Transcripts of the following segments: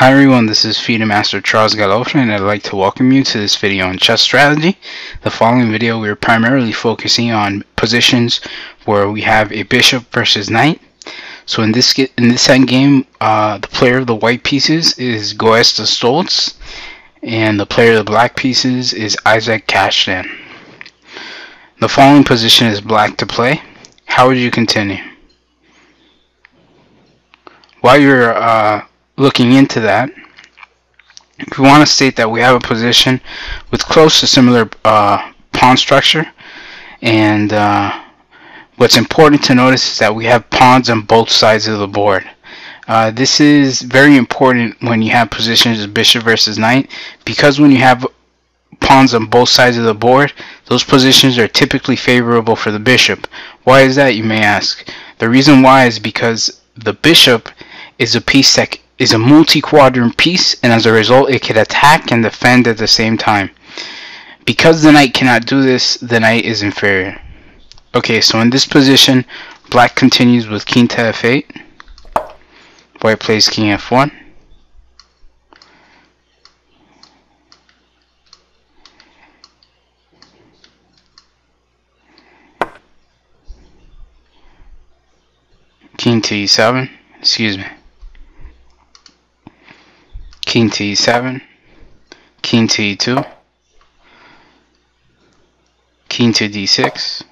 Hi everyone, this is FIDE Master Charles Galofre, and I'd like to welcome you to this video on chess strategy. The following video we are primarily focusing on positions where we have a bishop versus knight. So in this endgame, the player of the white pieces is Goesta Stoltz, and the player of the black pieces is Isaac Kashtan. The following position is black to play. How would you continue? While you're looking into that, if we want to state that we have a position with close to similar pawn structure, and what's important to notice is that we have pawns on both sides of the board. This is very important when you have positions as bishop versus knight, because when you have pawns on both sides of the board, those positions are typically favorable for the bishop. Why is that, you may ask? The reason why is because the bishop is a piece that is a multi-quadrant piece, and as a result it can attack and defend at the same time. Because the knight cannot do this, the knight is inferior. Okay, so in this position, black continues with king to f8, white plays king f1, king to e7, king to e7, king to e2, king to d6,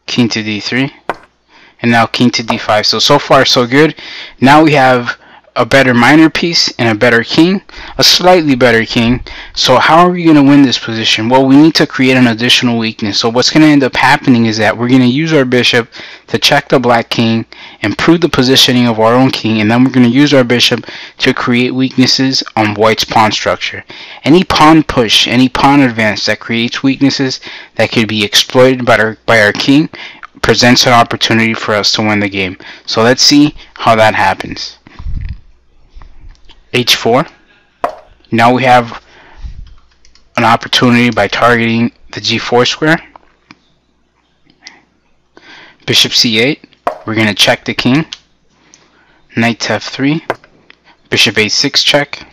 king to d3, and now king to d5. So far so good. Now we have a better minor piece and a better king, a slightly better king. So how are we going to win this position? Well, we need to create an additional weakness. So what's going to end up happening is that we're going to use our bishop to check the black king, improve the positioning of our own king, and then we're going to use our bishop to create weaknesses on white's pawn structure. Any pawn push, any pawn advance that creates weaknesses that could be exploited by our king presents an opportunity for us to win the game. So let's see how that happens. h4. Now we have an opportunity by targeting the g4 square. Bishop c8. We're going to check the king. Knight to f3. Bishop a6 check.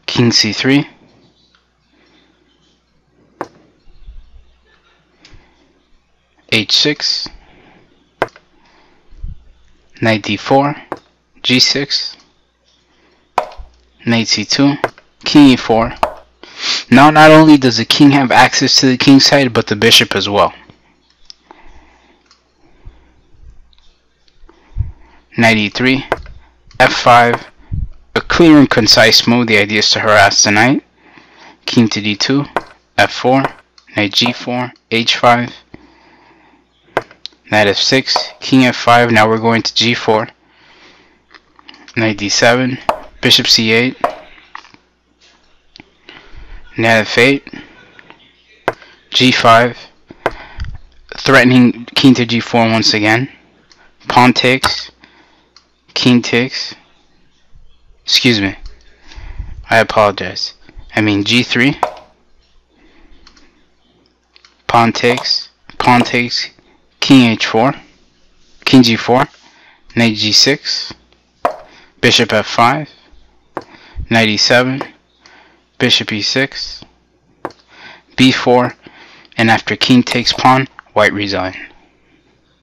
King c3. h6. Knight d4. g6. Knight c2, king e4. Now not only does the king have access to the king side, but the bishop as well. Knight e3, f5, a clear and concise move. The idea is to harass the knight. King to d2, f4, knight g4, h5, knight f6, king f5. Now we're going to g4, knight d7, bishop c8, knight f8, g5, threatening king to g4 once again. Pawn takes, king takes, excuse me, I apologize, I mean g3, pawn takes, king h4, king g4, knight g6, bishop f5, knight e7, bishop e6, b4, and after king takes pawn, white resign.